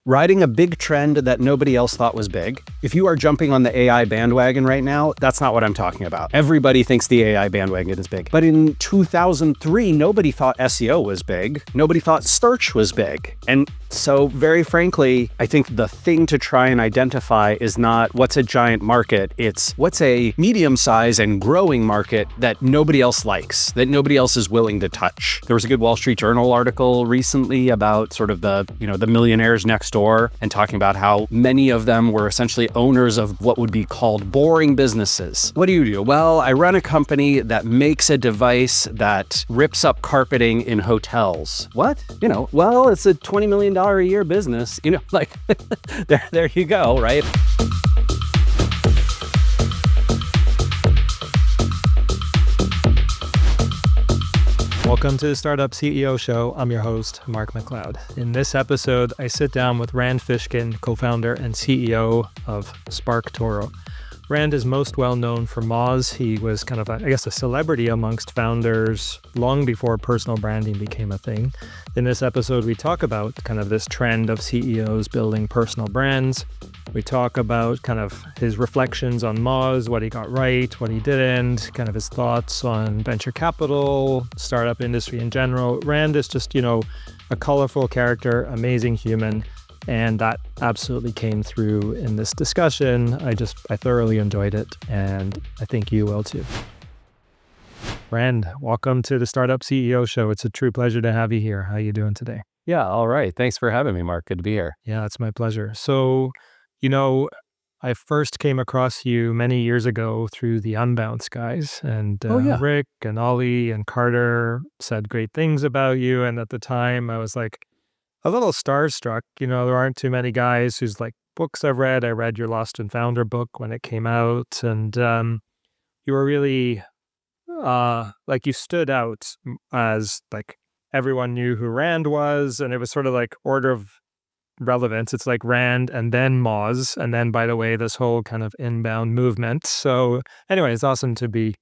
riding a big trend that nobody else thought was big. If you are jumping on the AI bandwagon right now, that's not what I'm talking about. Everybody thinks the AI bandwagon is big. But in 2003, nobody thought SEO was big. Nobody thought search was big. And so very frankly, I think the thing to try and identify is not what's a giant market, it's what's a medium-sized and growing market that nobody else likes, that nobody else is willing to touch. There was a good Wall Street Journal article recently about sort of the millionaires next door and talking about how many of them were essentially owners of what would be called boring businesses. What do? Well, I run a company that makes a device that rips up carpeting in hotels. What? Well, it's a $20 million a year business, like there you go, right? Welcome to the Startup CEO Show. I'm your host, Mark MacLeod. In this episode, I sit down with Rand Fishkin, co-founder and CEO of SparkToro. Rand is most well known for Moz. He was kind of, a celebrity amongst founders long before personal branding became a thing. In this episode, we talk about kind of this trend of CEOs building personal brands. We talk about kind of his reflections on Moz, what he got right, what he didn't, kind of his thoughts on venture capital, startup industry in general. Rand is just, a colorful character, amazing human. And that absolutely came through in this discussion. I thoroughly enjoyed it, and I think you will too. Rand, welcome to the Startup CEO Show. It's a true pleasure to have you here. How are you doing today? Yeah, all right. Thanks for having me, Mark. Good to be here. Yeah, it's my pleasure. So, I first came across you many years ago through the Unbounce guys, and Rick and Ollie and Carter said great things about you. And at the time, I was like, a little starstruck. There aren't too many guys whose books I've read. I read your Lost and Founder book when it came out, and you were really you stood out as everyone knew who Rand was, and it was sort of order of relevance. It's like Rand and then Moz, and then by the way, this whole kind of inbound movement. So anyway, it's awesome to be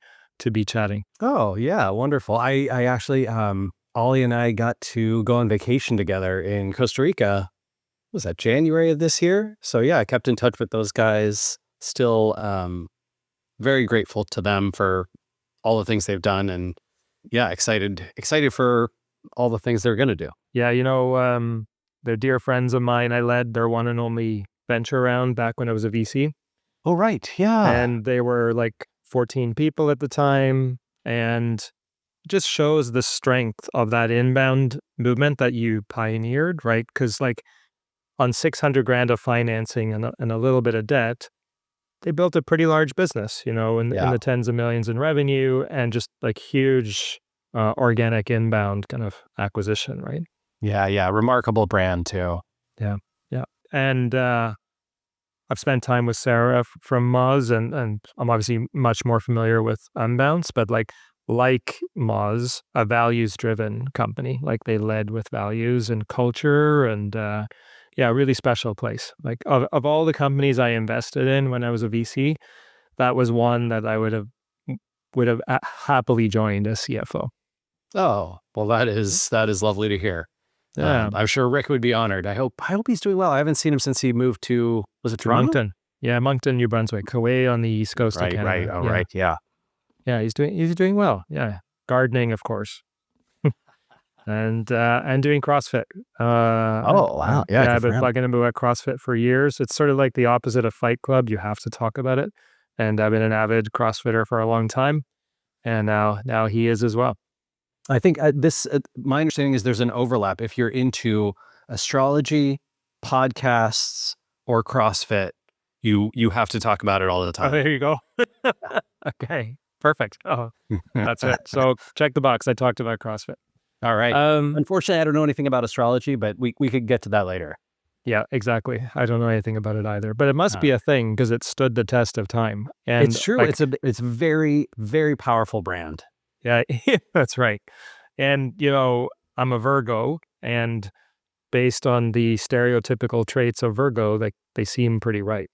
chatting. Oh yeah, wonderful. I actually Ollie and I got to go on vacation together in Costa Rica. Was that January of this year? So yeah, I kept in touch with those guys. Still very grateful to them for all the things they've done, and yeah, excited for all the things they're going to do. Yeah, they're dear friends of mine. I led their one and only venture round back when I was a VC. Oh, right. Yeah. And they were 14 people at the time, and just shows the strength of that inbound movement that you pioneered, right? Because on $600,000 of financing and a little bit of debt, they built a pretty large business, in the tens of millions in revenue, and just huge organic inbound kind of acquisition, right? Yeah. Remarkable brand too. Yeah. And I've spent time with Sarah from Moz, and I'm obviously much more familiar with Unbounce, but like Moz, a values-driven company. They led with values and culture, and really special place. Of all the companies I invested in when I was a VC, that was one that I would have happily joined as CFO. Oh, well, that is lovely to hear. Yeah, I'm sure Rick would be honored. I hope he's doing well. I haven't seen him since he moved to, was it Toronto? Moncton. Yeah, Moncton, New Brunswick, Kauai on the east coast of Canada. Right. Oh, yeah. Right. Yeah. Yeah, he's doing well. Yeah, gardening, of course, and doing CrossFit. Oh wow! Yeah, I've been plugging him about CrossFit for years. It's sort of like the opposite of Fight Club. You have to talk about it, and I've been an avid CrossFitter for a long time, and now he is as well. I think my understanding is there's an overlap. If you're into astrology, podcasts, or CrossFit, you have to talk about it all the time. Oh, there you go. Okay. Perfect. Oh, that's it. So check the box. I talked about CrossFit. All right. Unfortunately, I don't know anything about astrology, but we could get to that later. Yeah, exactly. I don't know anything about it either, but it must be a thing because it stood the test of time. And it's true. It's a very, very powerful brand. Yeah, that's right. And, I'm a Virgo, and based on the stereotypical traits of Virgo, they seem pretty right,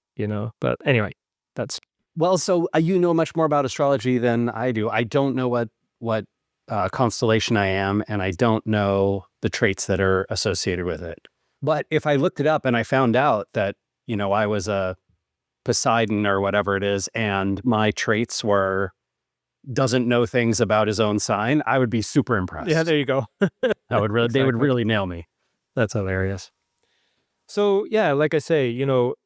but anyway, that's. Well, so you know much more about astrology than I do. I don't know what constellation I am, and I don't know the traits that are associated with it. But if I looked it up and I found out that, I was a Poseidon or whatever it is, and my traits were doesn't know things about his own sign, I would be super impressed. Yeah, there you go. They would Exactly. really nail me. That's hilarious. So yeah, like I say,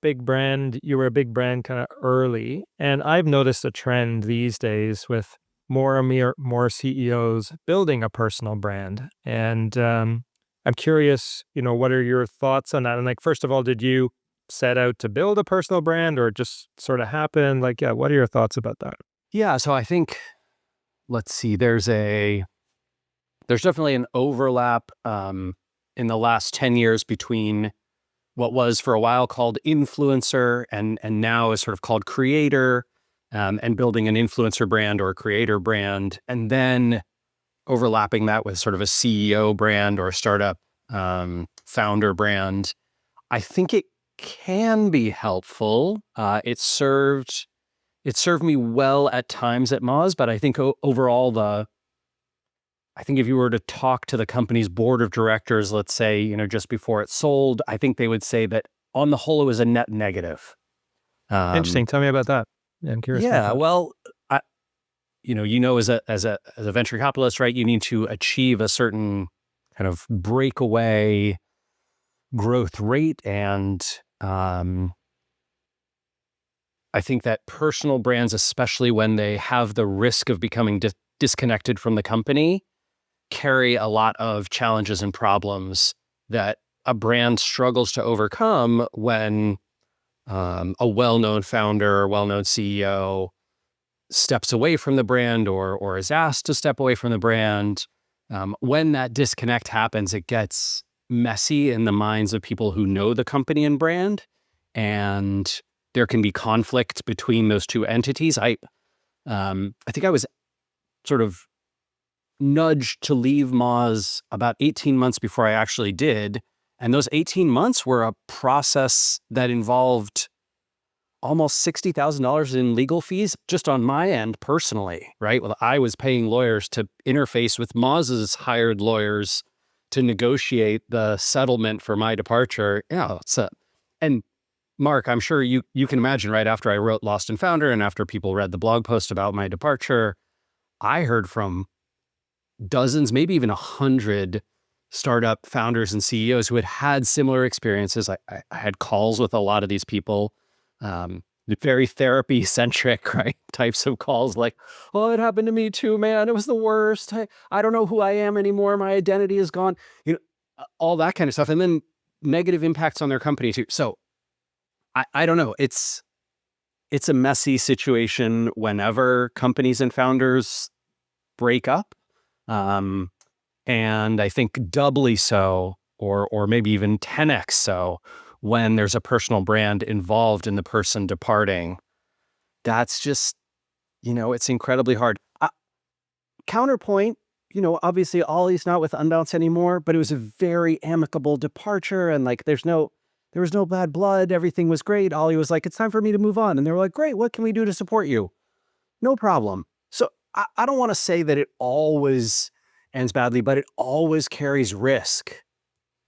big brand, you were a big brand kind of early. And I've noticed a trend these days with more and more CEOs building a personal brand. And I'm curious, what are your thoughts on that? And like, first of all, did you set out to build a personal brand or it just sort of happened? Like, yeah, what are your thoughts about that? Yeah, so I think, let's see, there's definitely an overlap in the last 10 years between what was for a while called influencer and now is sort of called creator, and building an influencer brand or a creator brand, and then overlapping that with sort of a CEO brand or a startup founder brand. I think it can be helpful. It served me well at times at Moz, but I think overall I think if you were to talk to the company's board of directors, let's say, just before it sold, I think they would say that on the whole, it was a net negative. Interesting. Tell me about that. Yeah, I'm curious about Yeah, that. well, as a venture capitalist, right, you need to achieve a certain kind of breakaway growth rate, and I think that personal brands, especially when they have the risk of becoming disconnected from the company, carry a lot of challenges and problems that a brand struggles to overcome when a well-known founder or well-known CEO steps away from the brand or is asked to step away from the brand. When that disconnect happens, it gets messy in the minds of people who know the company and brand, and there can be conflict between those two entities. I think I was sort of nudged to leave Moz about 18 months before I actually did. And those 18 months were a process that involved almost $60,000 in legal fees just on my end personally, right? Well, I was paying lawyers to interface with Moz's hired lawyers to negotiate the settlement for my departure. Yeah, and Mark, I'm sure you can imagine, right after I wrote Lost and Founder and after people read the blog post about my departure, I heard from dozens, maybe even 100 startup founders and CEOs who had similar experiences. I had calls with a lot of these people, very therapy centric, right? Types of calls like, oh, it happened to me too, man. It was the worst. I don't know who I am anymore. My identity is gone. All that kind of stuff. And then negative impacts on their company too. So I don't know. It's a messy situation whenever companies and founders break up. And I think doubly so, or maybe even 10x so, when there's a personal brand involved in the person departing. That's just, it's incredibly hard. Counterpoint, obviously Ollie's not with Unbounce anymore, but it was a very amicable departure, and like there was no bad blood. Everything was great. Ollie was like, it's time for me to move on. And they were like, great, what can we do to support you? No problem. So I don't want to say that it always ends badly, but it always carries risk.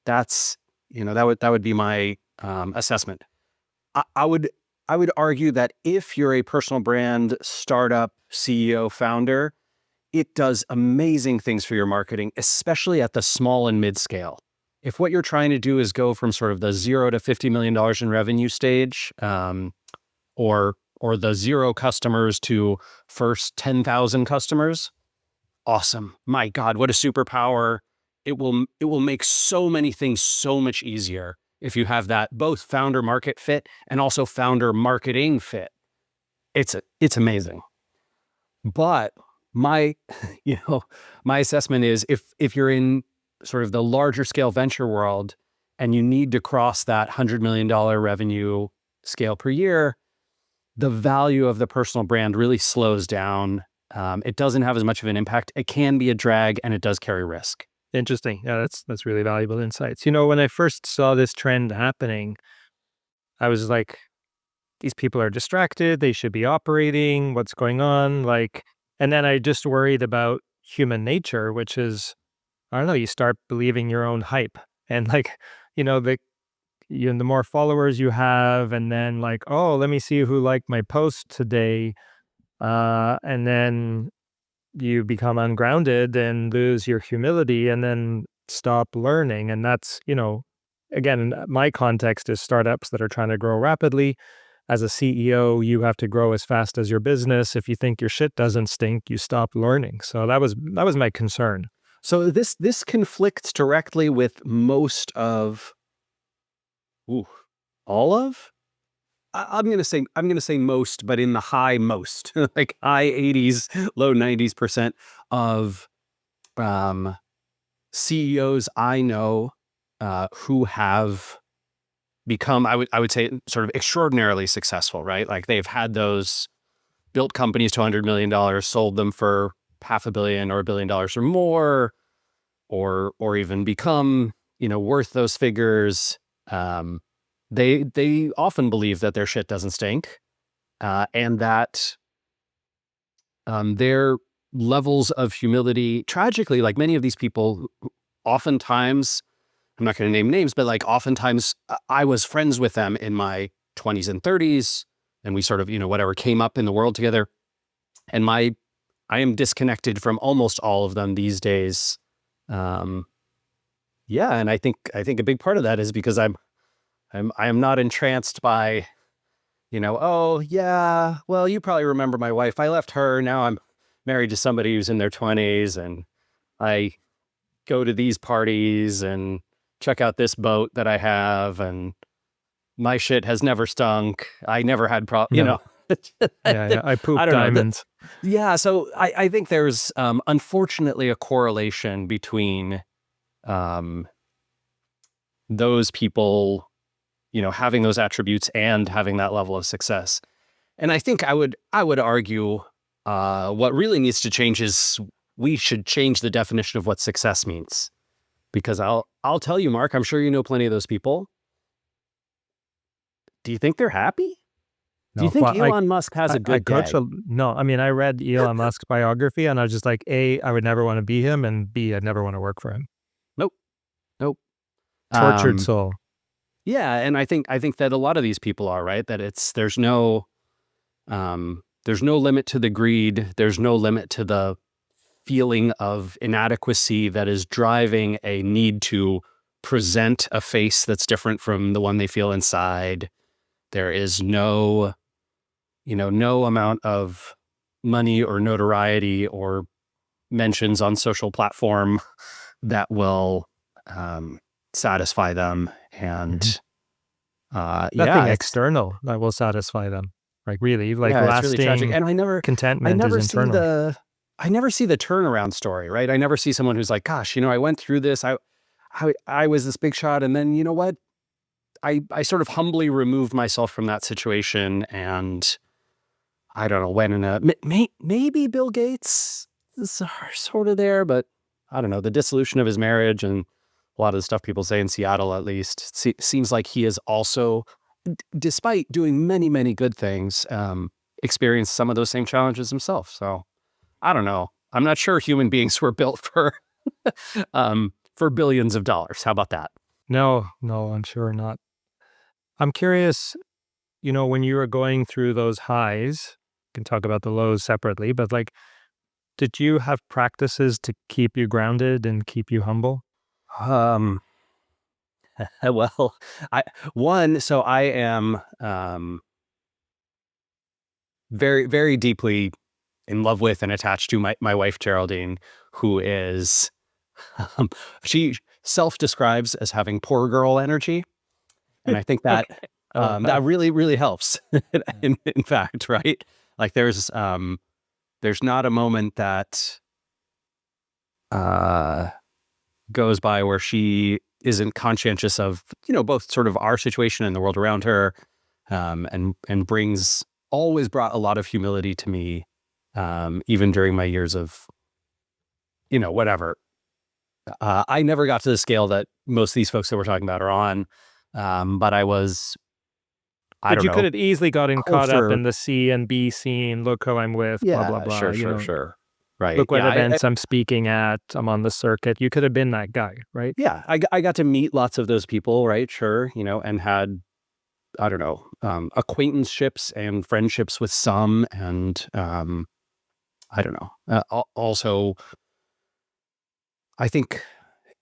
That's, that would be my assessment. I would argue that if you're a personal brand, startup, CEO, founder, it does amazing things for your marketing, especially at the small and mid scale. If what you're trying to do is go from sort of the $0 to $50 million in revenue stage, or the 0 customers to first 10,000 customers, awesome. My God, what a superpower. It will make so many things so much easier if you have that both founder market fit and also founder marketing fit. It's amazing. But my assessment is if you're in sort of the larger scale venture world and you need to cross that $100 million revenue scale per year, the value of the personal brand really slows down. It doesn't have as much of an impact. It can be a drag, and it does carry risk. Interesting. Yeah, that's really valuable insights. When I first saw this trend happening, I was like, these people are distracted. They should be operating. What's going on? And then I just worried about human nature, which is, I don't know, you start believing your own hype. And the the more followers you have, and then like, oh, let me see who liked my post today. And then you become ungrounded and lose your humility and then stop learning. And that's, again, my context is startups that are trying to grow rapidly. As a CEO, you have to grow as fast as your business. If you think your shit doesn't stink, you stop learning. So that was my concern. So this conflicts directly with most of, all of. I'm gonna say most, but in the high most, like high 80s, low 90s% of CEOs I know who have become, I would say, sort of extraordinarily successful, right? Like they've had those built companies to $100 million, sold them for $500 million or $1 billion or more, or even become, worth those figures. They often believe that their shit doesn't stink, and that their levels of humility, tragically, like many of these people, oftentimes, I'm not going to name names, but like oftentimes I was friends with them in my 20s and 30s, and we sort of, whatever, came up in the world together. And I am disconnected from almost all of them these days. Yeah, and I think a big part of that is because I am not entranced by, oh yeah, well, you probably remember my wife. I left her. Now I'm married to somebody who's in their 20s, and I go to these parties and check out this boat that I have, and my shit has never stunk. I never had Yeah, I poop diamonds. Yeah, so I think there's unfortunately a correlation between those people, having those attributes and having that level of success. And I think I would argue what really needs to change is we should change the definition of what success means. Because I'll tell you, Mark, I'm sure you know plenty of those people. Do you think they're happy? No. Do you think Elon Musk has a good day? No, I mean, I read Elon Musk's biography, and I was just like, A, I would never want to be him, and B, I'd never want to work for him. Nope. Tortured soul. Yeah, and I think that a lot of these people are, right. That there's no limit to the greed. There's no limit to the feeling of inadequacy that is driving a need to present a face that's different from the one they feel inside. There is no amount of money or notoriety or mentions on social platform that will satisfy them. And nothing external that will satisfy them. Like really, like lasting, it's really tragic. And contentment is internal. I never see the turnaround story, right? I never see someone who's like, gosh, I went through this. I was this big shot, and then you know what? I sort of humbly removed myself from that situation, and I don't know, went in a maybe Bill Gates is sort of there, but I don't know, the dissolution of his marriage and a lot of the stuff people say in Seattle, at least, seems like he is also, despite doing many, many good things, experienced some of those same challenges himself. So I don't know. I'm not sure human beings were built for billions of dollars. How about that? No, I'm sure not. I'm curious, when you were going through those highs, we can talk about the lows separately, but like, did you have practices to keep you grounded and keep you humble? Well, I am very, very deeply in love with and attached to my wife, Geraldine, who is, she self-describes as having poor girl energy. And I think that that really, really helps. in fact, right? Like there's not a moment that goes by where she isn't conscientious of, both sort of our situation and the world around her, and always brought a lot of humility to me, even during my years of, whatever. I never got to the scale that most of these folks that we're talking about are on, but I was. But you could have easily gotten caught up in the C and B scene. Look who I'm with. Yeah, blah blah blah. Sure. right? Look what Yeah, events I'm speaking at. I'm on the circuit. You could have been that guy, right? yeah, I got to meet lots of those people, right? Sure, and had, I don't know, acquaintanceships and friendships with some, and I don't know. Also, I think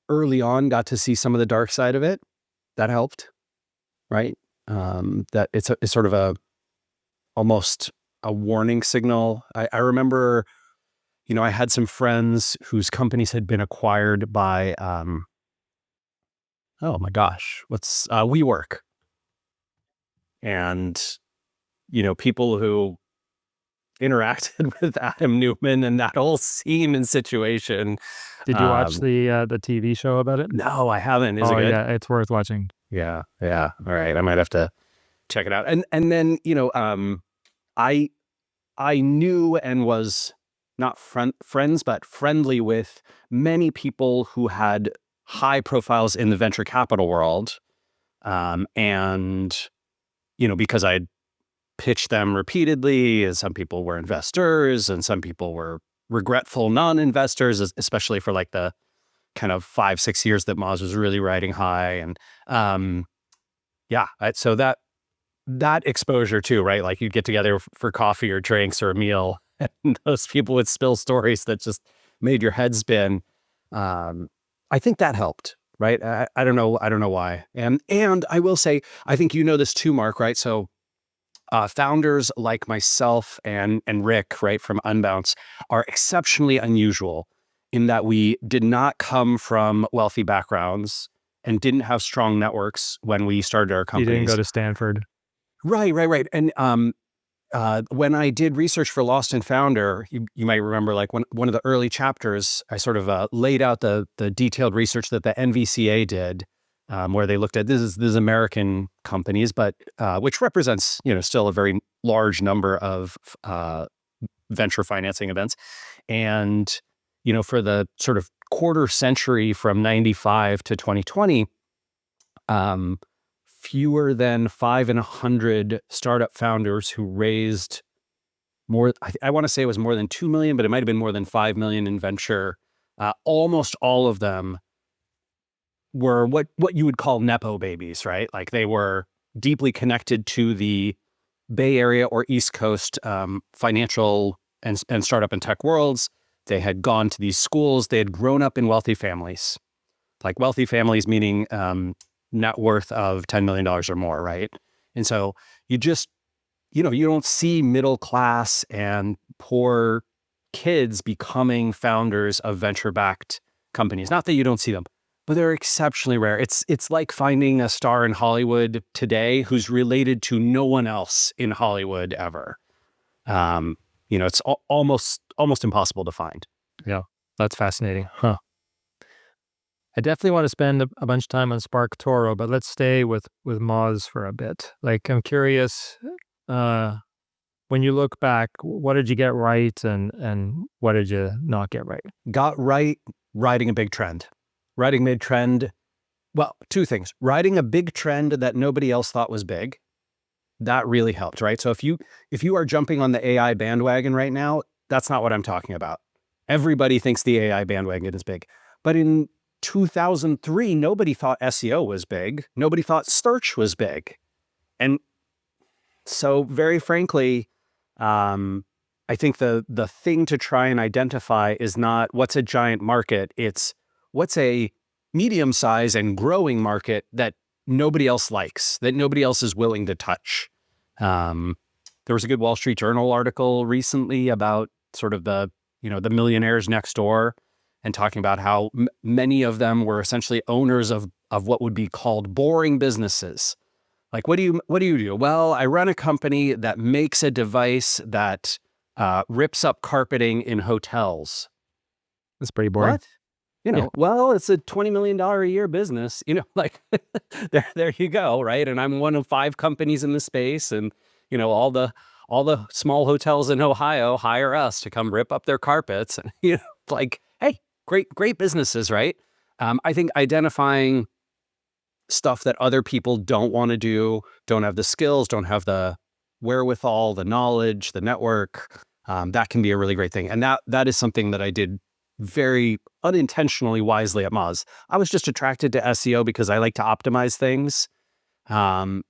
early on got to see some of the dark side of it. That helped, right? That it's sort of almost a warning signal. I remember, I had some friends whose companies had been acquired by, oh my gosh, what's WeWork, and people who interacted with Adam Newman and that whole scene and situation. Did you watch the TV show about it? No, I haven't. Is it Oh good? yeah, it's worth watching. Yeah, yeah. All right, I might have to check it out. And then I I knew and was not friends, but friendly with many people who had high profiles in the venture capital world. And, because I'd pitched them repeatedly, and some people were investors and some people were regretful non-investors, especially for like the kind of 5-6 years that Moz was really riding high. And so that exposure too, right? Like you'd get together for coffee or drinks or a meal, and those people would spill stories that just made your head spin. I think that helped, right? I don't know why. And I will say, I think this too, Mark, right? So founders like myself and Rick, right, from Unbounce, are exceptionally unusual in that we did not come from wealthy backgrounds and didn't have strong networks when we started our You companies. didn't go to Stanford. Right. And when I did research for Lost and Founder, you might remember, like one of the early chapters, I sort of laid out the detailed research that the NVCA did, where they looked at this is American companies, but which represents still a very large number of venture financing events, and for the sort of quarter century from 95 to 2020. Fewer than 5 in 100 startup founders who raised more. I want to say it was more than 2 million, but it might have been more than 5 million in venture. Almost all of them were what you would call Nepo babies, right? Like they were deeply connected to the Bay Area or East Coast financial and startup and tech worlds. They had gone to these schools. They had grown up in wealthy families, like wealthy families meaning net worth of $10 million or more, right? And so you just, you don't see middle class and poor kids becoming founders of venture-backed companies. Not that you don't see them, but they're exceptionally rare. It's like finding a star in Hollywood today who's related to no one else in Hollywood ever. It's almost impossible to find. Yeah, that's fascinating. Huh. I definitely want to spend a bunch of time on SparkToro, but let's stay with Moz for a bit. Like, I'm curious, when you look back, what did you get right and what did you not get right? Got right riding a big trend. Riding mid-trend, well, two things. Riding a big trend that nobody else thought was big, that really helped, right? So if you are jumping on the AI bandwagon right now, that's not what I'm talking about. Everybody thinks the AI bandwagon is big. But in 2003, nobody thought SEO was big. Nobody thought search was big. And so very frankly, I think the thing to try and identify is not what's a giant market. It's what's a medium-sized and growing market that nobody else likes, that nobody else is willing to touch. There was a good Wall Street Journal article recently about sort of the millionaires next door, and talking about how many of them were essentially owners of what would be called boring businesses. Like, what do you do? Well, I run a company that makes a device that rips up carpeting in hotels. That's pretty boring. What? Well, it's a $20 million a year business, like there you go. Right. And I'm one of 5 companies in the space, and, all the small hotels in Ohio hire us to come rip up their carpets. And, like, hey, great businesses. Right. I think identifying stuff that other people don't want to do, don't have the skills, don't have the wherewithal, the knowledge, the network, that can be a really great thing. And that is something that I did very unintentionally wisely at Moz. I was just attracted to SEO because I like to optimize things. And,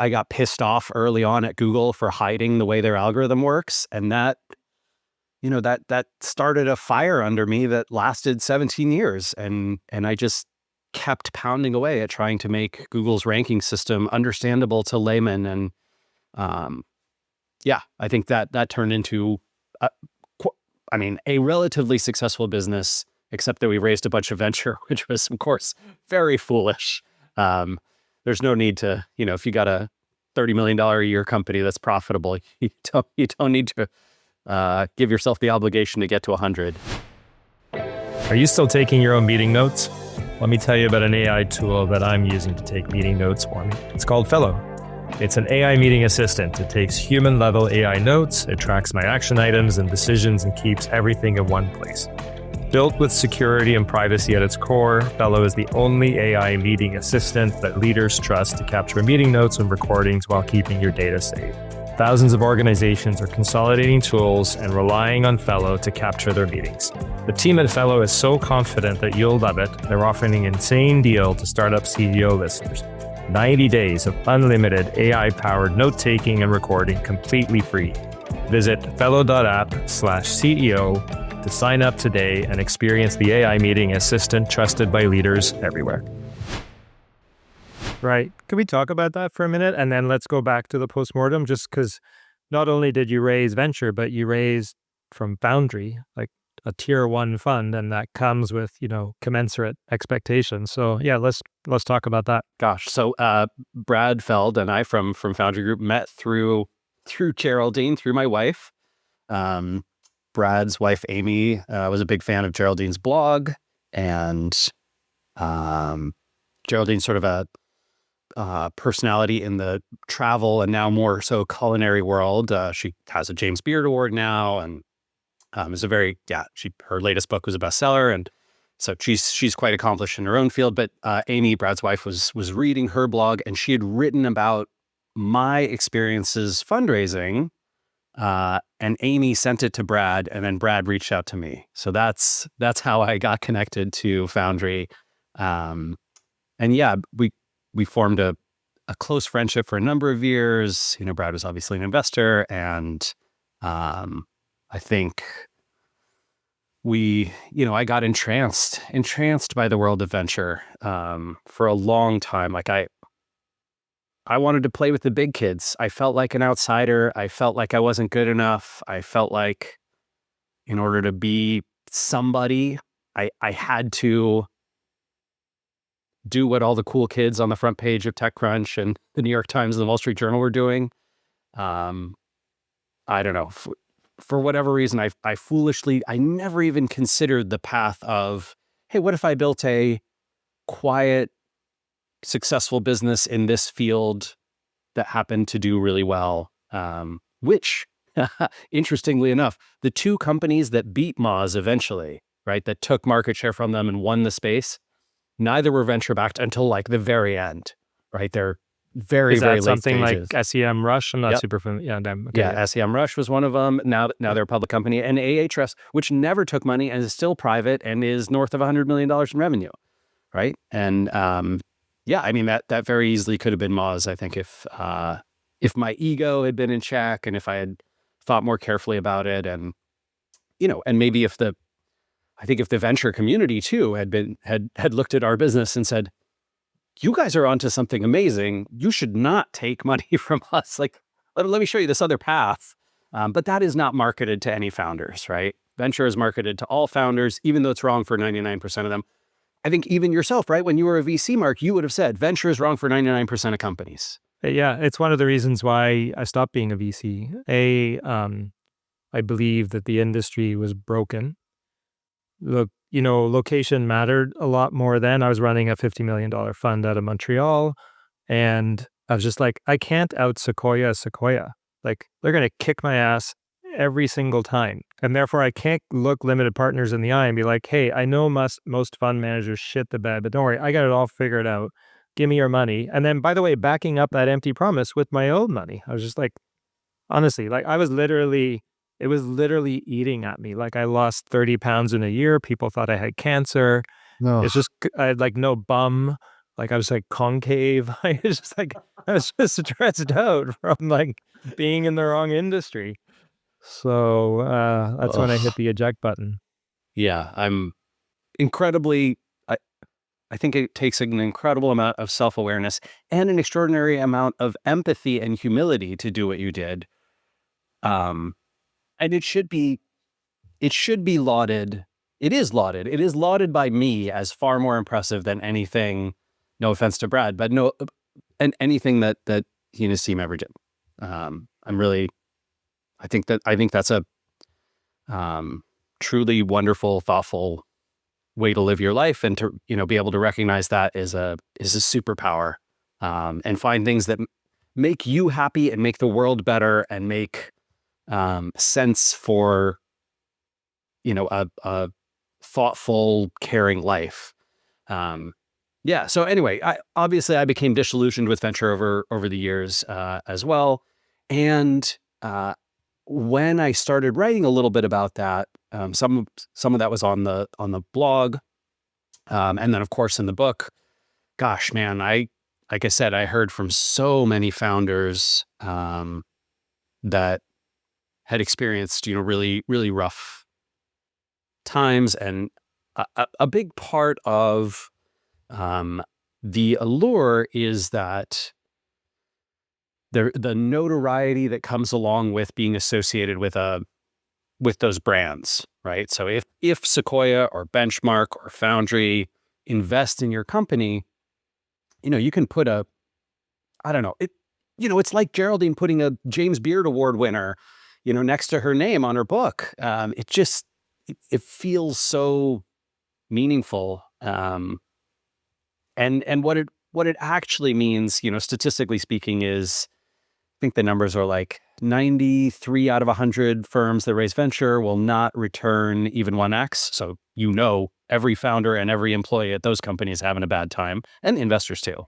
I got pissed off early on at Google for hiding the way their algorithm works. And that started a fire under me that lasted 17 years. And I just kept pounding away at trying to make Google's ranking system understandable to laymen. And I think that turned into, a relatively successful business, except that we raised a bunch of venture, which was, of course, very foolish. There's no need to, if you got a $30 million a year company that's profitable, you don't need to give yourself the obligation to get to 100. Are you still taking your own meeting notes? Let me tell you about an AI tool that I'm using to take meeting notes for me. It's called Fellow. It's an AI meeting assistant. It takes human-level AI notes, it tracks my action items and decisions, and keeps everything in one place. Built with security and privacy at its core, Fellow is the only AI meeting assistant that leaders trust to capture meeting notes and recordings while keeping your data safe. Thousands of organizations are consolidating tools and relying on Fellow to capture their meetings. The team at Fellow is so confident that you'll love it, they're offering an insane deal to startup CEO listeners. 90 days of unlimited AI-powered note-taking and recording completely free. Visit fellow.app/CEO to sign up today and experience the AI meeting assistant trusted by leaders everywhere. Right. Can we talk about that for a minute? And then let's go back to the postmortem, just because not only did you raise venture, but you raised from Foundry, like a tier 1 fund, and that comes with, commensurate expectations. So yeah, let's talk about that. Gosh. So Brad Feld and I from Foundry Group met through Geraldine, through my wife. Brad's wife, Amy, was a big fan of Geraldine's blog, and Geraldine's sort of a personality in the travel and now more so culinary world. She has a James Beard Award now, and is her latest book was a bestseller, and so she's quite accomplished in her own field. But Amy, Brad's wife, was reading her blog, and she had written about my experiences fundraising. And Amy sent it to Brad, and then Brad reached out to me. So that's how I got connected to Foundry. And yeah, we formed a close friendship for a number of years. Brad was obviously an investor, and I think I got entranced by the world of venture for a long time. Like I wanted to play with the big kids. I felt like an outsider. I felt like I wasn't good enough. I felt like in order to be somebody, I had to do what all the cool kids on the front page of TechCrunch and the New York Times and the Wall Street Journal were doing. I don't know. For whatever reason, I never even considered the path of, hey, what if I built a quiet, successful business in this field that happened to do really well, which interestingly enough, the two companies that beat Moz eventually, right, that took market share from them and won the space, neither were venture backed until like the very end, right? They're very, very late stages. Is that something like SEM Rush? I'm not super familiar. Yeah, okay. Yeah, SEM Rush was one of them. Now they're a public company, and Ahrefs, which never took money and is still private and is north of $100 million in revenue, right? And that very easily could have been Moz, I think, if my ego had been in check and if I had thought more carefully about it, and maybe if the venture community too had looked at our business and said, you guys are onto something amazing. You should not take money from us. Like, let me show you this other path. But that is not marketed to any founders, right? Venture is marketed to all founders, even though it's wrong for 99% of them. I think even yourself, right? When you were a VC, Mark, you would have said venture is wrong for 99% of companies. Yeah, it's one of the reasons why I stopped being a VC. I believe that the industry was broken. Look, location mattered a lot more then. I was running a $50 million fund out of Montreal, and I was just like, I can't out Sequoia. Like, they're going to kick my ass every single time. And therefore, I can't look limited partners in the eye and be like, hey, I know most fund managers shit the bed, but don't worry, I got it all figured out. Give me your money. And then, by the way, backing up that empty promise with my own money. I was just like, Honestly, like it was literally eating at me. Like I lost 30 pounds in a year. People thought I had cancer. No. It's just, I had like no bum. Like I was like concave. I was just like, I was just stressed out from like being in the wrong industry. So that's when I hit the eject button. Yeah, I'm incredibly, I think it takes an incredible amount of self-awareness and an extraordinary amount of empathy and humility to do what you did. And it should be lauded. It is lauded. It is lauded by me as far more impressive than anything, no offense to Brad, but and anything that he and his team ever did. I think that's a truly wonderful, thoughtful way to live your life, and to be able to recognize that is a superpower, and find things that make you happy and make the world better and make sense for a thoughtful, caring life. Yeah. So anyway, I became disillusioned with venture over the years as well, and when I started writing a little bit about that, some of that was on the blog, and then of course in the book. Gosh, man, like I said, I heard from so many founders that had experienced really, really rough times, and a big part of the allure is that the notoriety that comes along with being associated with those brands, right? So if Sequoia or Benchmark or Foundry invest in your company, you can put I don't know, it's like Geraldine putting a James Beard Award winner, next to her name on her book. It feels so meaningful. And what it actually means, statistically speaking, is, I think the numbers are like 93 out of 100 firms that raise venture will not return even 1x. So, every founder and every employee at those companies having a bad time, and investors too.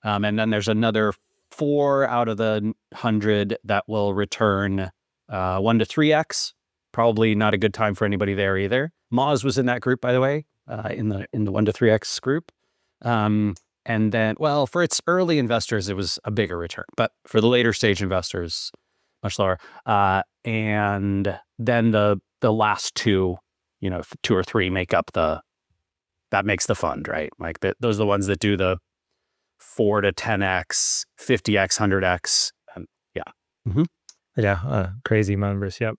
And then there's another 4 out of the 100 that will return 1 to 3x. Probably not a good time for anybody there either. Moz was in that group, by the way, in the 1 to 3x group. And then, well, for its early investors, it was a bigger return, but for the later stage investors, much lower. And then the last 2, 2 or 3 make up that makes the fund, right? Like those are the ones that do the 4 to 10x, 50x, 100x. Yeah. Mm-hmm. Yeah. Crazy numbers. Yep.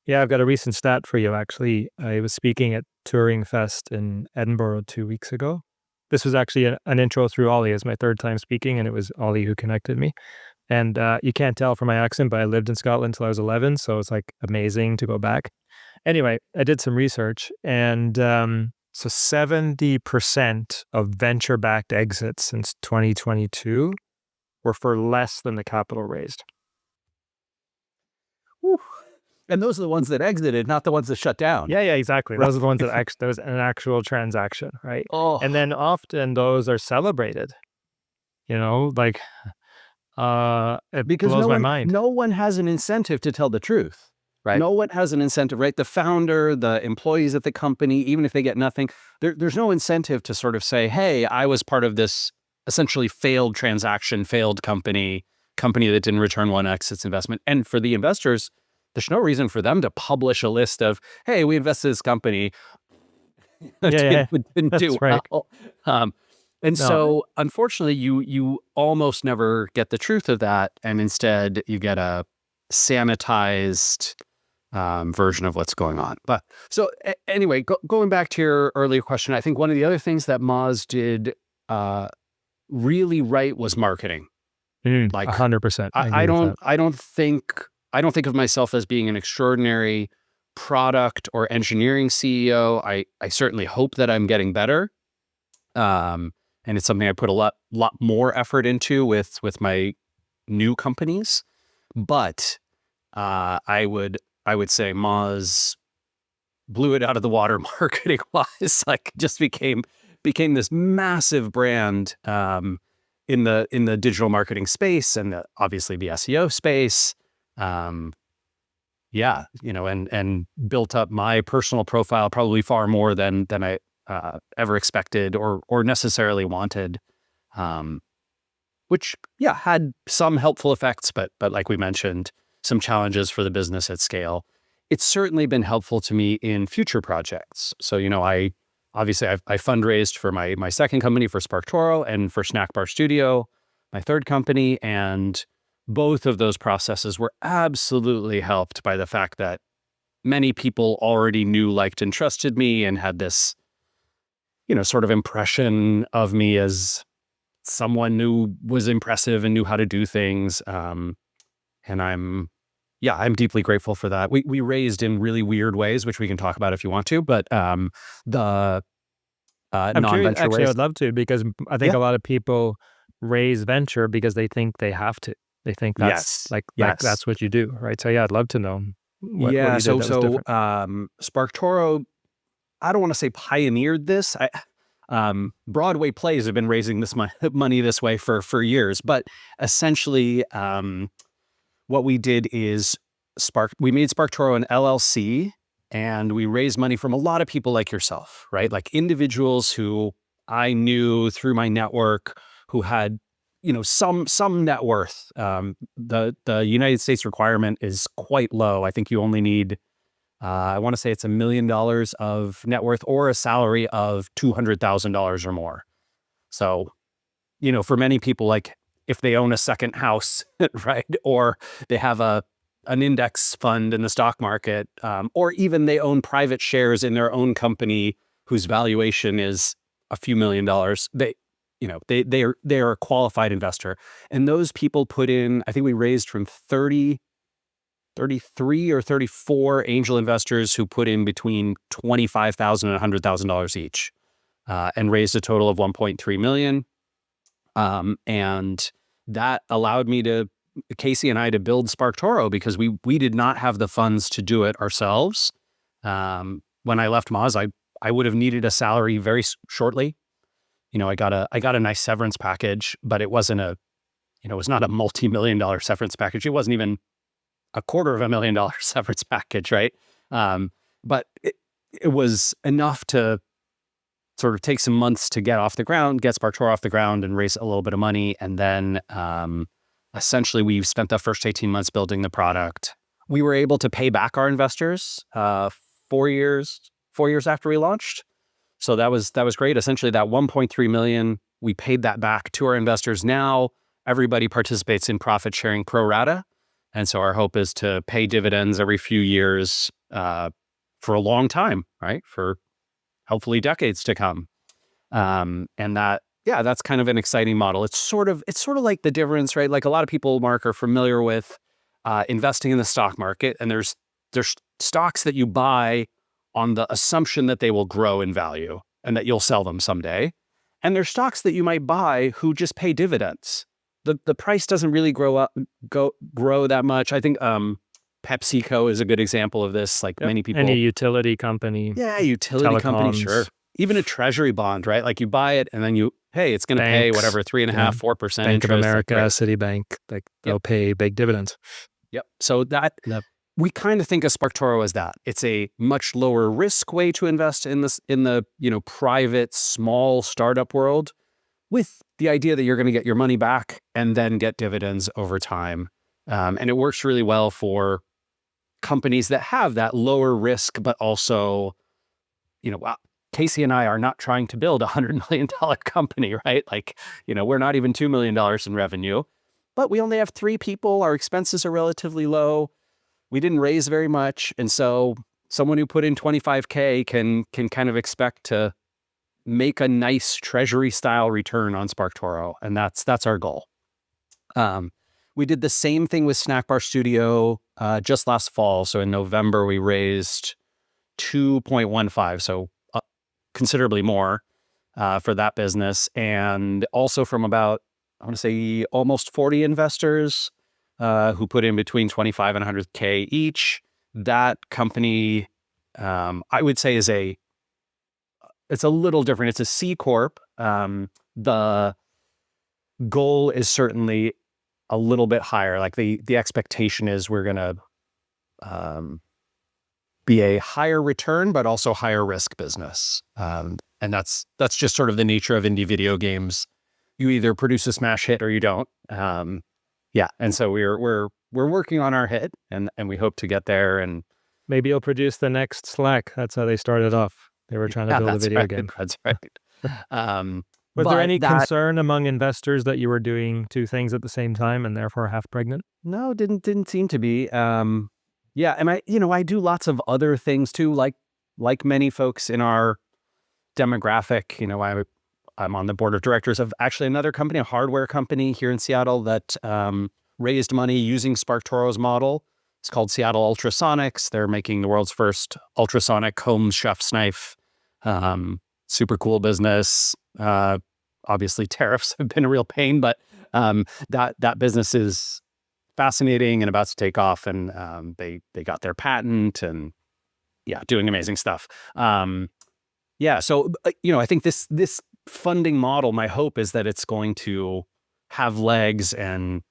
Yeah. I've got a recent stat for you, actually. I was speaking at Touring Fest in Edinburgh 2 weeks ago. This was actually an intro through Ollie. It's my 3rd time speaking, and it was Ollie who connected me. And you can't tell from my accent, but I lived in Scotland till I was 11, so it's like amazing to go back. Anyway, I did some research, and so 70% of venture-backed exits since 2022 were for less than the capital raised. Whew. And those are the ones that exited, not the ones that shut down. Yeah, exactly. Right. Those are the ones that there was an actual transaction, right? Oh. And then often those are celebrated, like it because blows my mind. No one has an incentive to tell the truth, right? No one has an incentive, right? The founder, the employees at the company, even if they get nothing, there's no incentive to sort of say, hey, I was part of this essentially failed transaction, failed company that didn't return 1x its investment. And for the investors, there's no reason for them to publish a list of, hey, we invested in this company. Didn't do right. well. So unfortunately, you almost never get the truth of that. And instead you get a sanitized version of what's going on. But so anyway, going back to your earlier question, I think one of the other things that Moz did really right was marketing. Like 100%. I don't think of myself as being an extraordinary product or engineering CEO. I certainly hope that I'm getting better. And it's something I put a lot more effort into with my new companies. But I would say Moz blew it out of the water marketing wise. Like, just became this massive brand in the digital marketing space, and obviously the SEO space. Yeah, and built up my personal profile probably far more than I ever expected or necessarily wanted. Which, yeah, had some helpful effects, but like we mentioned, some challenges for the business at scale. It's certainly been helpful to me in future projects. So, I fundraised for my second company, for SparkToro, and for Snackbar Studio, my third company, and both of those processes were absolutely helped by the fact that many people already knew, liked, and trusted me and had this, sort of impression of me as someone who was impressive and knew how to do things. And I'm deeply grateful for that. We raised in really weird ways, which we can talk about if you want to, but the I'm curious. non-venture Actually, I ways. would love to, because I think Yeah. a lot of people raise venture because they think they have to. They think that's Yes. like Yes. that's what you do, right? So yeah, I'd love to know what Yeah. you did So that was different. SparkToro, I don't want to say pioneered this. Broadway plays have been raising this money this way for years, but essentially, what we did is we made SparkToro an LLC, and we raised money from a lot of people like yourself, right? Like individuals who I knew through my network, who had, some net worth. The United States requirement is quite low. I think you only need, I want to say it's $1 million of net worth or a salary of $200,000 or more. So, for many people, like if they own a second house, right, or they have an index fund in the stock market, or even they own private shares in their own company whose valuation is a few $1 million, they are a qualified investor. And those people put in, I think we raised from 33 or 34 angel investors who put in between $25,000 and $100,000 each, and raised a total of 1.3 million. And that allowed Casey and I, to build SparkToro, because we did not have the funds to do it ourselves. When I left Moz, I would have needed a salary very shortly. I got a nice severance package, but it wasn't it was not a multi-million-dollar severance package. It wasn't even $250,000 severance package, right? But it was enough to sort of take some months to get SparkToro off the ground and raise a little bit of money. And then essentially we spent the first 18 months building the product. We were able to pay back our investors 4 years after we launched. So that was great. Essentially that 1.3 million, we paid that back to our investors. Now everybody participates in profit sharing pro rata. And so our hope is to pay dividends every few years for a long time, right? For hopefully decades to come. And that's kind of an exciting model. It's sort of like the difference, right? Like a lot of people, Mark, are familiar with investing in the stock market, and there's stocks that you buy on the assumption that they will grow in value and that you'll sell them someday. And there's stocks that you might buy who just pay dividends. The price doesn't really grow that much. I think PepsiCo is a good example of this. Like Yep. many people, Any utility company, utility company, telecoms, sure. Even a treasury bond, right? Like you buy it and then it's going to pay banks, whatever 3.5%, 4% Bank of interest. America, Like, right. Citibank, like they'll pay big dividends. Yep. So Yep. we kind of think of SparkToro as that. It's a much lower risk way to invest in the private small startup world, with the idea that you're going to get your money back and then get dividends over time. And it works really well for companies that have that lower risk, but also, Casey and I are not trying to build $100 million company, right? Like, we're not even $2 million in revenue, but we only have 3 people. Our expenses are relatively low. We didn't raise very much. And so someone who put in 25K can kind of expect to make a nice treasury style return on SparkToro. And that's our goal. We did the same thing with Snackbar Studio just last fall. So in November, we raised 2.15, so considerably more for that business. And also from about, I want to say, almost 40 investors who put in between 25 and 100K each. That company, I would say, it's a little different. It's a C Corp. The goal is certainly a little bit higher. Like the expectation is we're going to be a higher return, but also higher risk business. And that's just sort of the nature of indie video games. You either produce a smash hit or you don't. Yeah. And so we're working on our hit, and we hope to get there. And maybe you'll produce the next Slack. That's how they started off. They were trying to build a video game. That's right. Was there any concern among investors that you were doing two things at the same time and therefore half pregnant? No, didn't seem to be. Yeah, and I do lots of other things too, like many folks in our demographic. I'm on the board of directors of actually another company, a hardware company here in Seattle that raised money using SparkToro's model. It's called Seattle Ultrasonics. They're making the world's first ultrasonic home chef's knife. Super cool business. Obviously, tariffs have been a real pain, but that business is fascinating and about to take off. And they got their patent, and yeah, doing amazing stuff. Yeah, so I think this funding model, my hope is that it's going to have legs and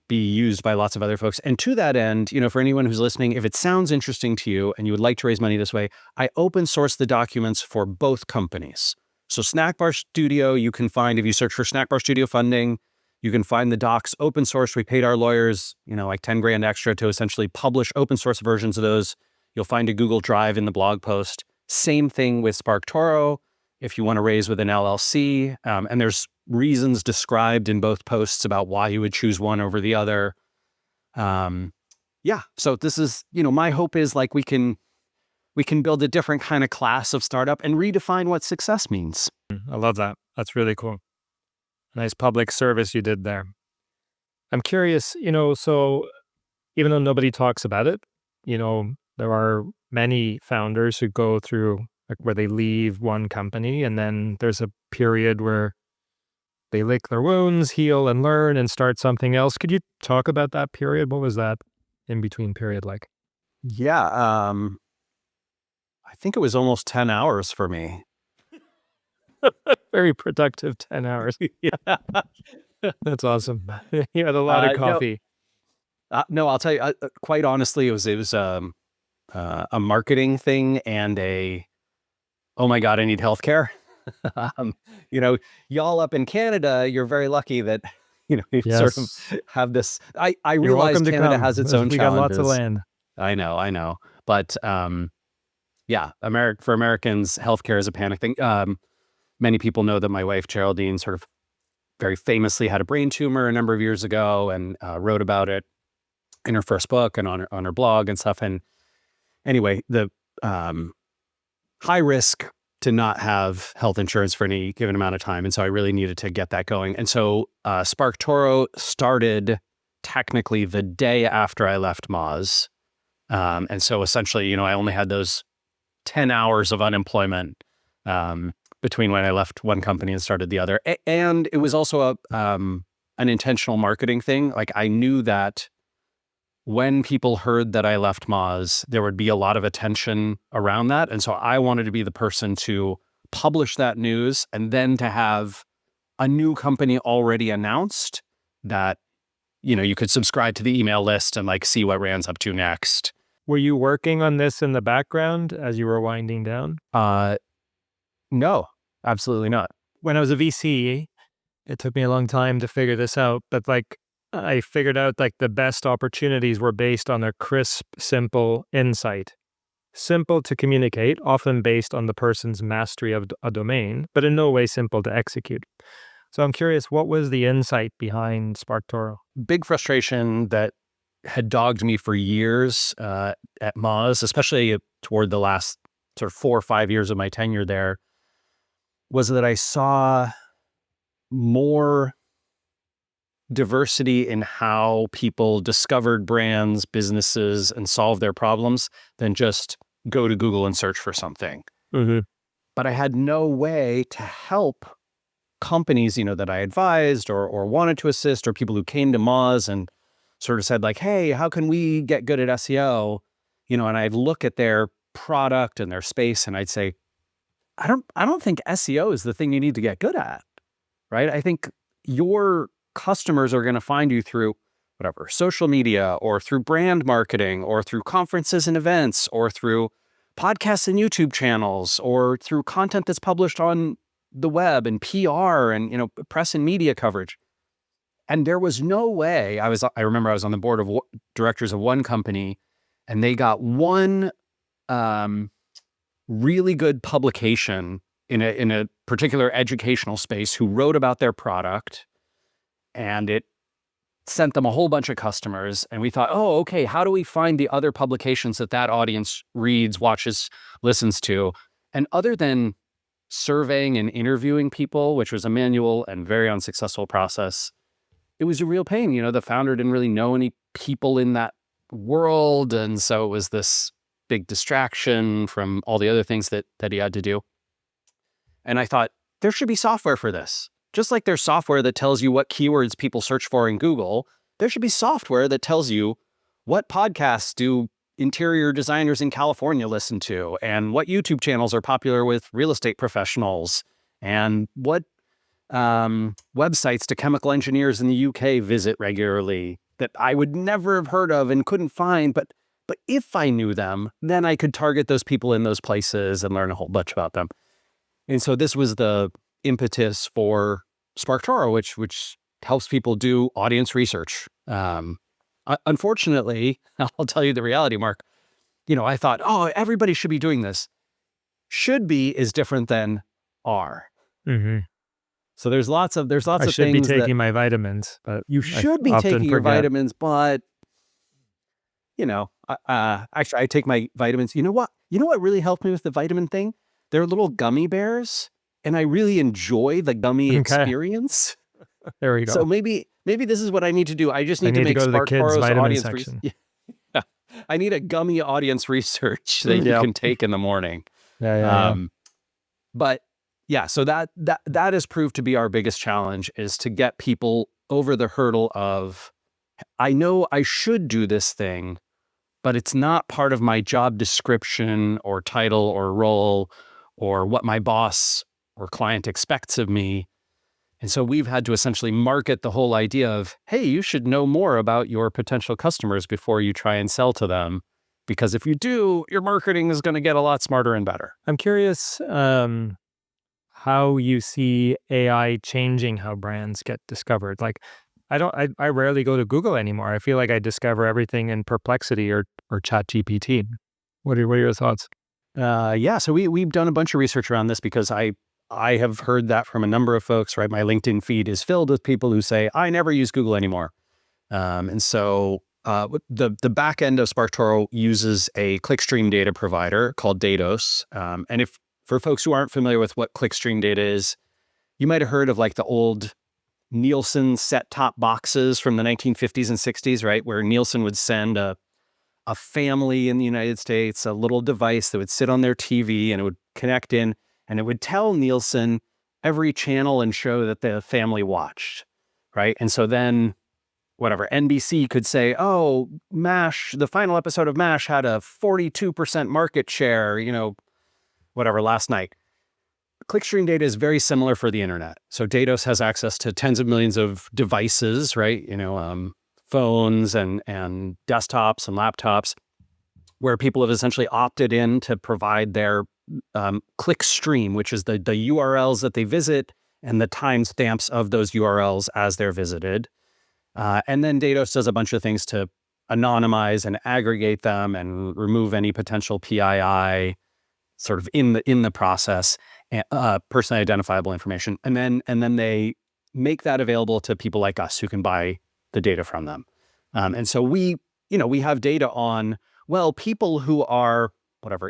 be used by lots of other folks. And to that end, for anyone who's listening, if it sounds interesting to you and you would like to raise money this way, I open source the documents for both companies. So Snackbar Studio, you can find, if you search for Snackbar Studio funding, you can find the docs open source. We paid our lawyers, like 10 grand extra to essentially publish open source versions of those. You'll find a Google Drive in the blog post. Same thing with SparkToro. If you want to raise with an LLC, and there's reasons described in both posts about why you would choose one over the other. Yeah, so this is, my hope is like we can build a different kind of class of startup and redefine what success means. I love that. That's really cool. Nice public service you did there. I'm curious, so even though nobody talks about it, there are many founders who go through where they leave one company and then there's a period where they lick their wounds, heal and learn and start something else. Could you talk about that period? What was that in-between period like? Yeah, I think it was almost 10 hours for me. Very productive 10 hours. Yeah. That's awesome. You had a lot of coffee. No, I'll tell you, quite honestly, it was a marketing thing and oh my God, I need healthcare. Y'all up in Canada, you're very lucky that, you sort of have this. I realize Canada has its own challenges. We got lots of land. I know. But yeah, for Americans, healthcare is a panic thing. Many people know that my wife, Geraldine, sort of very famously had a brain tumor a number of years ago and wrote about it in her first book and on her blog and stuff. And anyway, the high risk to not have health insurance for any given amount of time. And so I really needed to get that going. And so SparkToro started technically the day after I left Moz. And so essentially, I only had those 10 hours of unemployment between when I left one company and started the other. And it was also an intentional marketing thing. Like I knew that when people heard that I left Moz, there would be a lot of attention around that. And so I wanted to be the person to publish that news and then to have a new company already announced that, you could subscribe to the email list and like see what Rand's up to next. Were you working on this in the background as you were winding down? No, absolutely not. When I was a VC, it took me a long time to figure this out, but I figured out the best opportunities were based on a crisp, simple insight. Simple to communicate, often based on the person's mastery of a domain, but in no way simple to execute. So I'm curious, what was the insight behind SparkToro? Big frustration that had dogged me for years at Moz, especially toward the last sort of 4 or 5 years of my tenure there, was that I saw more diversity in how people discovered brands, businesses, and solved their problems than just go to Google and search for something. Mm-hmm. But I had no way to help companies, that I advised or wanted to assist, or people who came to Moz and sort of said like, hey, how can we get good at SEO? And I'd look at their product and their space and I'd say, I don't think SEO is the thing you need to get good at, right? I think your customers are going to find you through whatever, social media or through brand marketing or through conferences and events or through podcasts and YouTube channels or through content that's published on the web and PR and, press and media coverage. And there was no way. I remember I was on the board of directors of one company, and they got one really good publication in a particular educational space who wrote about their product, and it sent them a whole bunch of customers. And we thought, oh, okay, how do we find the other publications that audience reads, watches, listens to? And other than surveying and interviewing people, which was a manual and very unsuccessful process, it was a real pain. The founder didn't really know any people in that world. And so it was this big distraction from all the other things that he had to do. And I thought, there should be software for this. Just like there's software that tells you what keywords people search for in Google, there should be software that tells you what podcasts do interior designers in California listen to, and what YouTube channels are popular with real estate professionals, and what websites do chemical engineers in the UK visit regularly that I would never have heard of and couldn't find. But if I knew them, then I could target those people in those places and learn a whole bunch about them. And so this was the impetus for SparkToro, which helps people do audience research. Unfortunately, I'll tell you the reality, Mark. I thought, oh, everybody should be doing this. Should be is different than are. Mm-hmm. So there's lots of things. I should be taking my vitamins, but you should be taking your vitamins. But actually, I take my vitamins. You know what? What really helped me with the vitamin thing? They're little gummy bears, and I really enjoy the gummy experience. There we go. So maybe this is what I need to do. I just need to make go to the kids' vitamin section. I need a gummy audience research that you can take in the morning. Yeah. But yeah, so that has proved to be our biggest challenge, is to get people over the hurdle of, I know I should do this thing, but it's not part of my job description or title or role or what my boss or client expects of me. And so we've had to essentially market the whole idea of, hey, you should know more about your potential customers before you try and sell to them. Because if you do, your marketing is going to get a lot smarter and better. I'm curious how you see AI changing how brands get discovered. Like, I rarely go to Google anymore. I feel like I discover everything in Perplexity or ChatGPT. What are your thoughts? So we've done a bunch of research around this, because I have heard that from a number of folks, right? My LinkedIn feed is filled with people who say, I never use Google anymore. And so the back end of SparkToro uses a clickstream data provider called Datos. And for folks who aren't familiar with what clickstream data is, you might have heard of like the old Nielsen set-top boxes from the 1950s and 60s, right? Where Nielsen would send a family in the United States a little device that would sit on their TV, and it would connect in, and it would tell Nielsen every channel and show that the family watched, right? And so then NBC could say, oh, MASH, the final episode of MASH had a 42% market share, last night. Clickstream data is very similar for the internet. So Datos has access to tens of millions of devices, right? Phones and desktops and laptops, where people have essentially opted in to provide their clickstream, which is the URLs that they visit and the timestamps of those URLs as they're visited. And then Datos does a bunch of things to anonymize and aggregate them and remove any potential PII sort of in the process, personally identifiable information. And then they make that available to people like us who can buy the data from them. And so we have data on, people who are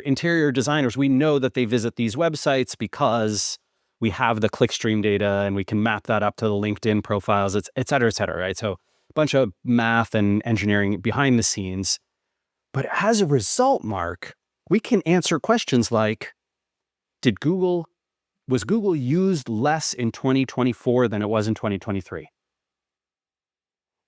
interior designers, we know that they visit these websites because we have the clickstream data, and we can map that up to the LinkedIn profiles, et cetera, right? So a bunch of math and engineering behind the scenes. But as a result, Mark, we can answer questions like, was Google used less in 2024 than it was in 2023?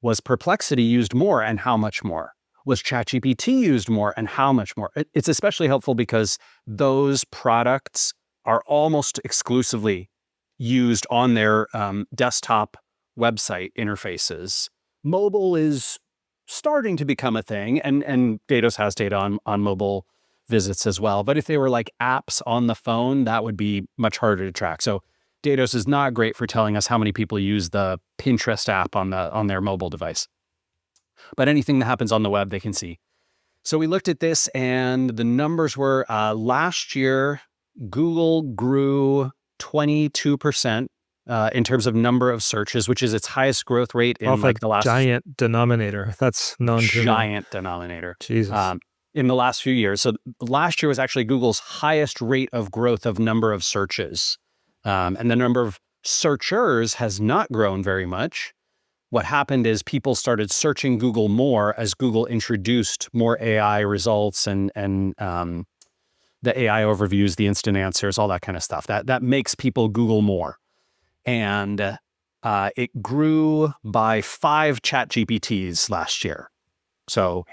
Was Perplexity used more, and how much more? Was ChatGPT used more, and how much more? It's especially helpful because those products are almost exclusively used on their desktop website interfaces, mobile is starting to become a thing, and Datos has data on mobile visits as well. But if they were like apps on the phone, that would be much harder to track. So Datos is not great for telling us how many people use the Pinterest app on their mobile device. But anything that happens on the web, they can see. So we looked at this, and the numbers were last year, Google grew 22% in terms of number of searches, which is its highest growth rate in Off like the last giant denominator. That's giant denominator. Jesus. In the last few years. So last year was actually Google's highest rate of growth of number of searches. And the number of searchers has not grown very much. What happened is people started searching Google more as Google introduced more AI results and the AI overviews, the instant answers, all that kind of stuff. That makes people Google more. And it grew by 5 ChatGPTs last year. So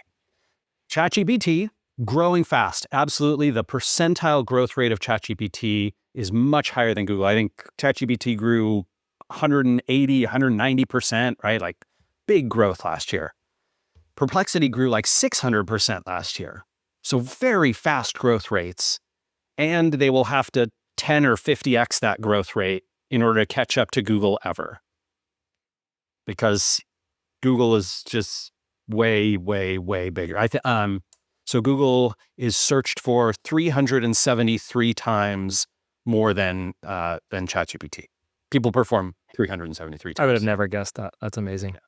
ChatGPT growing fast. Absolutely. The percentile growth rate of ChatGPT is much higher than Google. I think ChatGPT grew 180, 190%, right? Like big growth last year. Perplexity grew like 600% last year. So very fast growth rates. And they will have to 10 or 50x that growth rate in order to catch up to Google ever. Because Google is just way, way, way bigger. So Google is searched for 373 times more than ChatGPT. People perform 373 times. I would have never guessed that. That's amazing. Yeah.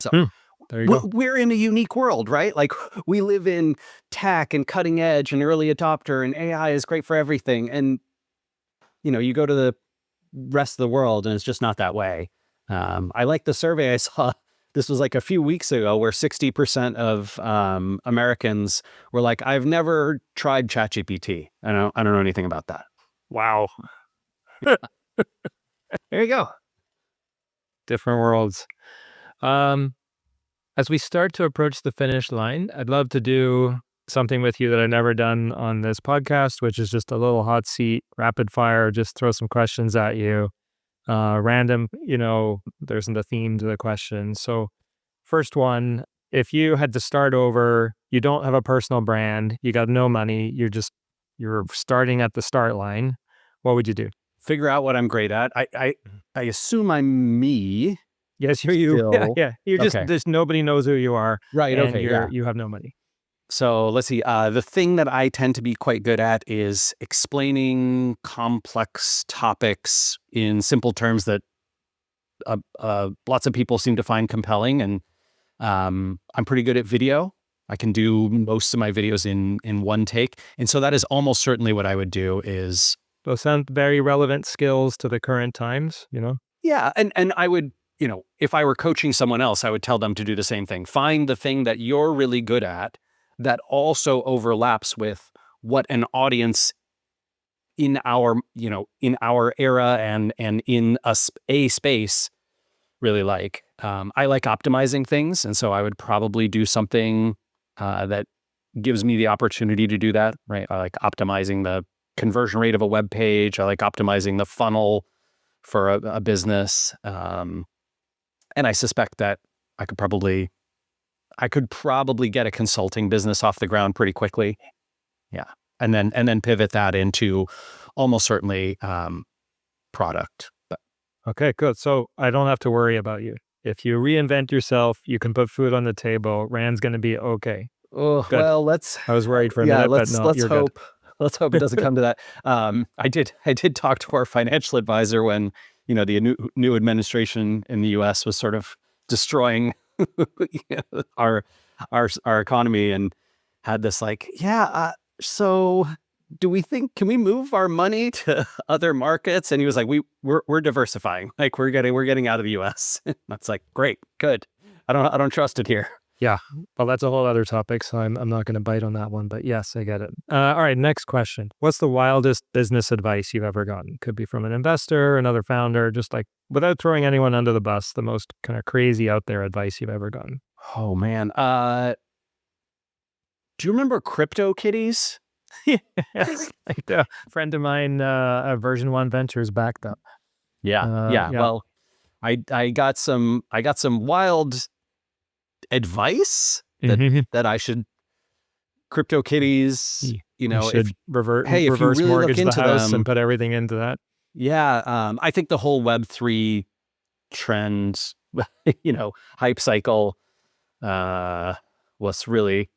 So there you go. We're in a unique world, right? Like we live in tech and cutting edge and early adopter, and AI is great for everything. And you go to the rest of the world and it's just not that way. I like the survey I saw. This was like a few weeks ago where 60% of Americans were like, I've never tried ChatGPT. I don't know anything about that. Wow. There you go. Different worlds. As we start to approach the finish line, I'd love to do something with you that I've never done on this podcast, which is just a little hot seat, rapid fire, just throw some questions at you. Random, there's the theme to the question. So first one, if you had to start over, you don't have a personal brand, you got no money, you're starting at the start line, what would you do? Figure out what I'm great at. I assume I'm me. Yes, you're you. Still. Yeah. You're just nobody knows who you are. Right. And Okay. you have no money. So let's see. The thing that I tend to be quite good at is explaining complex topics in simple terms that lots of people seem to find compelling. And I'm pretty good at video. I can do most of my videos in one take. And so that is almost certainly what I would do is... Those sound very relevant skills to the current times, Yeah. And I would, if I were coaching someone else, I would tell them to do the same thing. Find the thing that you're really good at that also overlaps with what an audience in our era and in a space really like. I like optimizing things, and so I would probably do something that gives me the opportunity to do that, right? I like optimizing the conversion rate of a web page. I like optimizing the funnel for a business. And I suspect that I could probably get a consulting business off the ground pretty quickly. Yeah. And then pivot that into almost certainly product. But okay, good. So I don't have to worry about you. If you reinvent yourself, you can put food on the table. Rand's going to be okay. Oh, good. Well, I was worried for a minute, but no, let's hope. Good. Let's hope it doesn't come to that. I did talk to our financial advisor when, the new administration in the U.S. was sort of destroying our economy, and had this like, so do we think, can we move our money to other markets? And he was like, we're diversifying. Like we're getting out of the U.S. That's like, great, good. I don't trust it here. Yeah. Well, that's a whole other topic, so I'm not going to bite on that one, but yes, I get it. All right, next question. What's the wildest business advice you've ever gotten? Could be from an investor, another founder, just like without throwing anyone under the bus, the most kind of crazy out there advice you've ever gotten. Oh man. Do you remember CryptoKitties? Yes. Like a friend of mine, Version 1 Ventures backed up. Yeah. Well, I got some wild advice that I should CryptoKitties, You should if you reverse really look mortgage the into house and them, put everything into that. I think the whole Web3 trend, hype cycle, was really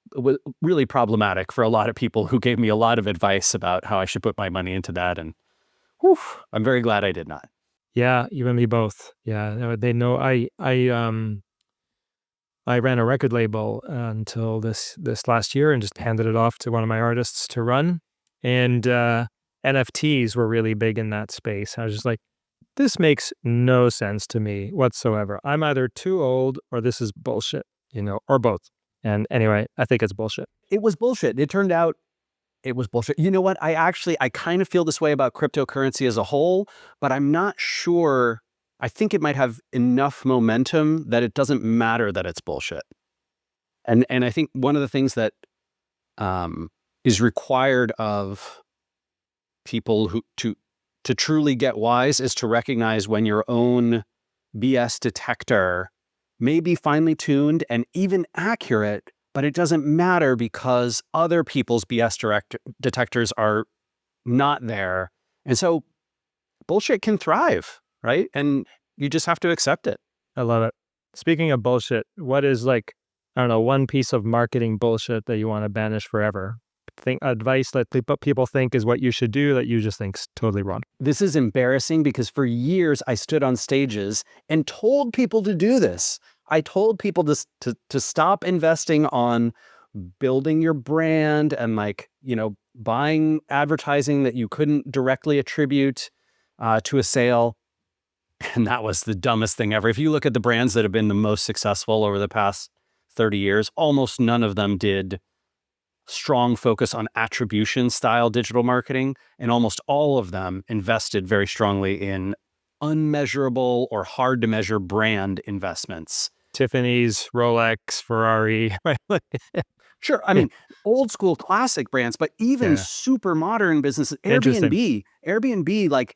problematic for a lot of people who gave me a lot of advice about how I should put my money into that. And whew, I'm very glad I did not. Yeah, you and me both. Yeah, they know I ran a record label until this last year and just handed it off to one of my artists to run. And NFTs were really big in that space. I was just like, this makes no sense to me whatsoever. I'm either too old or this is bullshit, or both. And anyway, I think it's bullshit. It was bullshit. It turned out it was bullshit. You know what? I kind of feel this way about cryptocurrency as a whole, but I'm not sure. I think it might have enough momentum that it doesn't matter that it's bullshit. And I think one of the things that is required of people who to truly get wise is to recognize when your own BS detector may be finely tuned and even accurate, but it doesn't matter because other people's BS detectors are not there. And so bullshit can thrive, right? And you just have to accept it. I love it. Speaking of bullshit, what is I don't know, one piece of marketing bullshit that you want to banish forever? Advice that people think is what you should do that you just think's totally wrong. This is embarrassing because for years I stood on stages and told people to do this. I told people to stop investing on building your brand and buying advertising that you couldn't directly attribute to a sale. And that was the dumbest thing ever. If you look at the brands that have been the most successful over the past 30 years, almost none of them did strong focus on attribution style digital marketing, and almost all of them invested very strongly in unmeasurable or hard to measure brand investments. Tiffany's, Rolex, Ferrari. Sure. I mean, old school classic brands, but even super modern businesses. Airbnb, like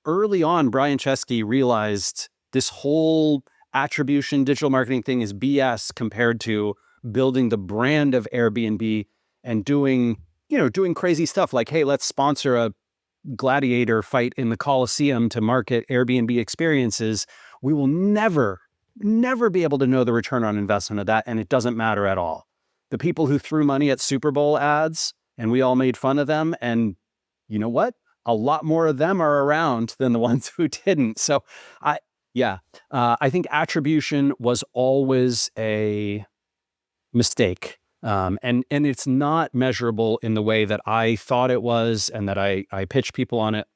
early on, Brian Chesky realized this whole attribution digital marketing thing is BS compared to building the brand of Airbnb and doing crazy stuff like, hey, let's sponsor a gladiator fight in the Coliseum to market Airbnb experiences. We will never be able to know the return on investment of that, and it doesn't matter at all. The people who threw money at Super Bowl ads, and we all made fun of them, and you know what? A lot more of them are around than the ones who didn't. So I think attribution was always a mistake. And it's not measurable in the way that I thought it was and that I pitch people on it.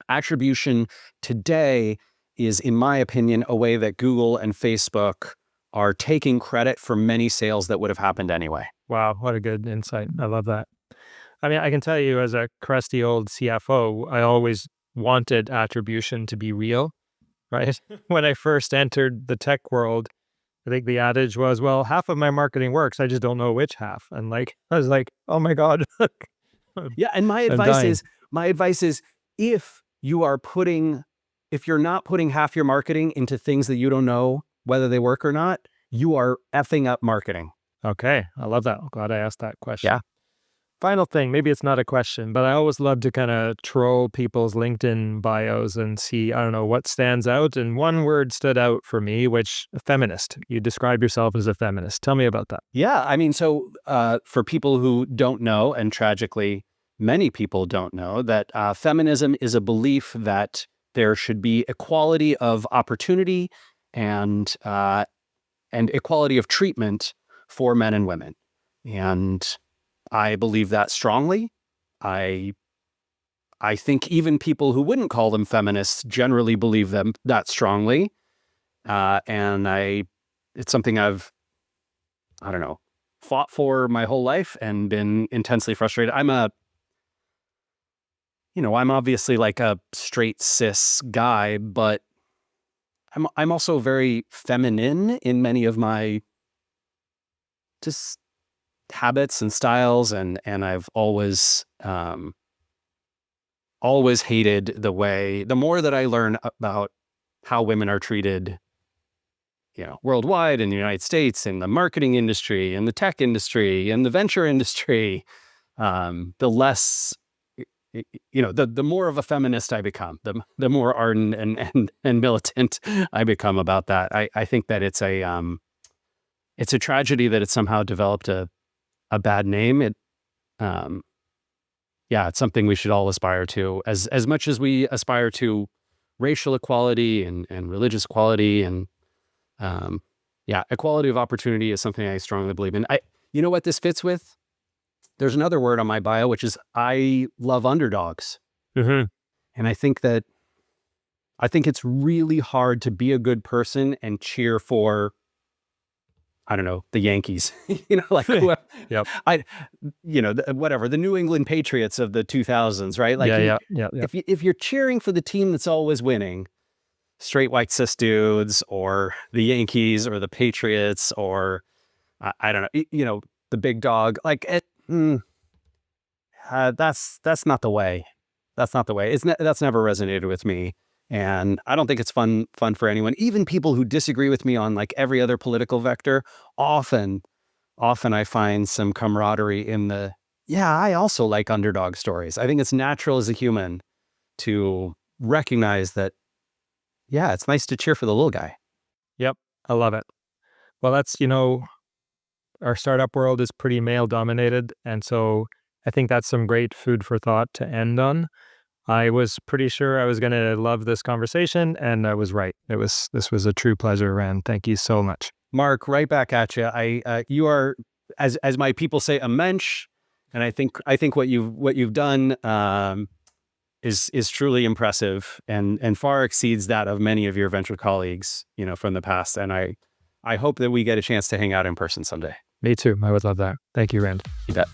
Attribution today is, in my opinion, a way that Google and Facebook are taking credit for many sales that would have happened anyway. Wow, what a good insight. I love that. I mean, I can tell you as a crusty old CFO, I always wanted attribution to be real, right? When I first entered the tech world, I think the adage was, well, half of my marketing works. I just don't know which half. And I was like, oh my God. Yeah. And my advice is if you're not putting half your marketing into things that you don't know whether they work or not, you are effing up marketing. Okay. I love that. I'm glad I asked that question. Yeah. Final thing, maybe it's not a question, but I always love to kind of troll people's LinkedIn bios and see, I don't know, what stands out. And one word stood out for me, which feminist. You describe yourself as a feminist. Tell me about that. Yeah. I mean, so for people who don't know, and tragically, many people don't know, that feminism is a belief that there should be equality of opportunity and equality of treatment for men and women. And I believe that strongly. I think even people who wouldn't call them feminists generally believe them that strongly. And it's something I've, fought for my whole life and been intensely frustrated. I'm obviously like a straight cis guy, but I'm also very feminine in many of my just habits and styles, and I've always hated the more that I learn about how women are treated, worldwide, in the United States, in the marketing industry, in the tech industry, in the venture industry, the less, the more of a feminist I become, the more ardent and militant I become about that. I think that it's a tragedy that it's somehow developed a bad name. It's something we should all aspire to, as much as we aspire to racial equality and religious equality, and equality of opportunity is something I strongly believe in. You know what this fits with? There's another word on my bio, which is I love underdogs. Mm-hmm. And I think it's really hard to be a good person and cheer for, I don't know, the Yankees, whoever, Yep. whatever, the New England Patriots of the 2000s, right? Like, Yeah. If you're cheering for the team that's always winning, straight white cis dudes, or the Yankees, or the Patriots, or I don't know, the big dog, like that's not the way. That's not the way. That's never resonated with me. And I don't think it's fun for anyone. Even people who disagree with me on like every other political vector, often I find some camaraderie in I also like underdog stories. I think it's natural as a human to recognize that, it's nice to cheer for the little guy. Yep. I love it. Well, that's, our startup world is pretty male dominated. And so I think that's some great food for thought to end on. I was pretty sure I was going to love this conversation, and I was right. This was a true pleasure, Rand. Thank you so much. Mark, right back at you. You are, as my people say, a mensch, and I think what you've done is truly impressive and far exceeds that of many of your venture colleagues, from the past. And I hope that we get a chance to hang out in person someday. Me too. I would love that. Thank you, Rand. You bet.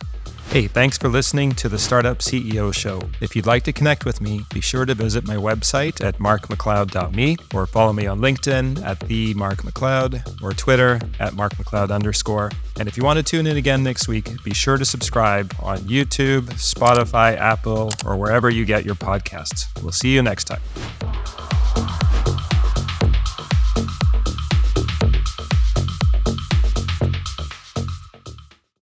Hey, thanks for listening to the Startup CEO Show. If you'd like to connect with me, be sure to visit my website at markmacleod.me, or follow me on LinkedIn at @TheMarkMacLeod, or Twitter at @MarkMacLeod_. And if you want to tune in again next week, be sure to subscribe on YouTube, Spotify, Apple, or wherever you get your podcasts. We'll see you next time.